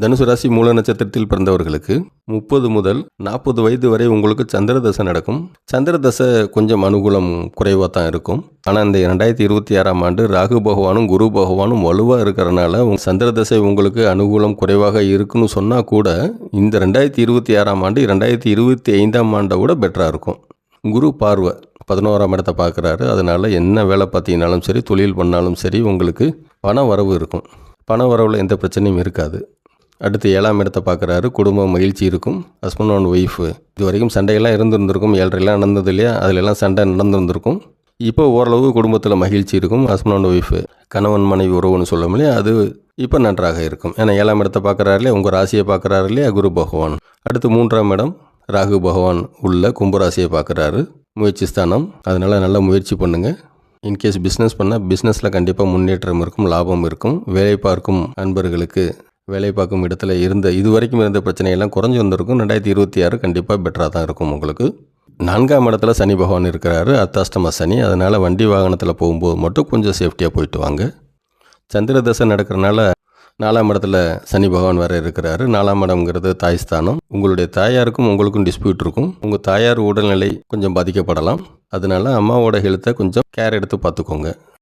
தனுசு ராசி மூல நட்சத்திரத்தில் பிறந்தவர்களுக்கு 30 முதல் 40 வயது வரை உங்களுக்கு சந்திர தசை நடக்கும். சந்திர தசை கொஞ்சம் அனுகூலம் குறைவாக தான் இருக்கும். ஆனால் இந்த 2026ஆம் ஆண்டு ராகு பகவானும் குரு பகவானும் வலுவாக இருக்கிறனால சந்திர தசை உங்களுக்கு அனுகூலம் குறைவாக இருக்குன்னு சொன்னால் கூட இந்த 2026ஆம் ஆண்டு 2025ஆம் ஆண்டை விட பெட்டராக இருக்கும். குரு பார்வை 11ஆம் இடத்தை பார்க்குறாரு. அதனால் என்ன வேலை பார்த்தீங்கனாலும் சரி, தொழில் பண்ணாலும் சரி, உங்களுக்கு பண வரவு இருக்கும். பண வரவில் எந்த பிரச்சனையும் இருக்காது. அடுத்து 7ஆம் இடத்தை பார்க்குறாரு. குடும்பம் மகிழ்ச்சி இருக்கும். ஹஸ்பண்ட் அண்ட் ஒய்ஃபு இது வரைக்கும் சண்டையெல்லாம் இருந்திருக்கும். 7.5 நடந்தது இல்லையா, அதிலெல்லாம் சண்டை நடந்திருந்திருக்கும். இப்போ ஓரளவு குடும்பத்தில் மகிழ்ச்சி இருக்கும். ஹஸ்பண்ட் அண்ட் ஒய்ஃபு கணவன் மனைவி உறவுன்னு சொல்ல இல்லையா, அது இப்போ நன்றாக இருக்கும். ஏன்னா 7ஆம் இடத்தை பார்க்குறாரு இல்லையா, உங்கள் ராசியை பார்க்குறாரு இல்லையா குரு பகவான். அடுத்து 3ஆம் இடம் ராகு பகவான் உள்ள கும்பராசியை பார்க்குறாரு. முயற்சி ஸ்தானம். அதனால் நல்லா முயற்சி பண்ணுங்கள். இன்கேஸ் பிஸ்னஸ் பண்ணால் பிஸ்னஸில் கண்டிப்பாக முன்னேற்றம் இருக்கும், லாபம் இருக்கும். வேலை பார்க்கும் அன்பர்களுக்கு வேலை பார்க்கும் இடத்துல இது வரைக்கும் இருந்த பிரச்சனையெல்லாம் குறைஞ்சி வந்திருக்கும். 2026 கண்டிப்பாக பெட்டராக தான் இருக்கும் உங்களுக்கு. 4ஆம் இடத்துல சனி பகவான் இருக்கிறாரு. அர்த்தாஷ்டம சனி. அதனால் வண்டி வாகனத்தில் போகும்போது மட்டும் கொஞ்சம் சேஃப்டியாக போயிட்டு வாங்க. சந்திர தசை நடக்கிறனால 4ஆம் இடத்துல சனி பகவான் வேறு இருக்கிறாரு. 4ஆம் இடம்ங்கிறது தாய் ஸ்தானம். உங்களுடைய தாயாருக்கும் உங்களுக்கும் டிஸ்பியூட் இருக்கும். உங்கள் தாயார் உடல்நிலை கொஞ்சம் பாதிக்கப்படலாம். அதனால அம்மாவோட ஹெல்த்தை கொஞ்சம் கேர் எடுத்து பார்த்துக்கோங்க.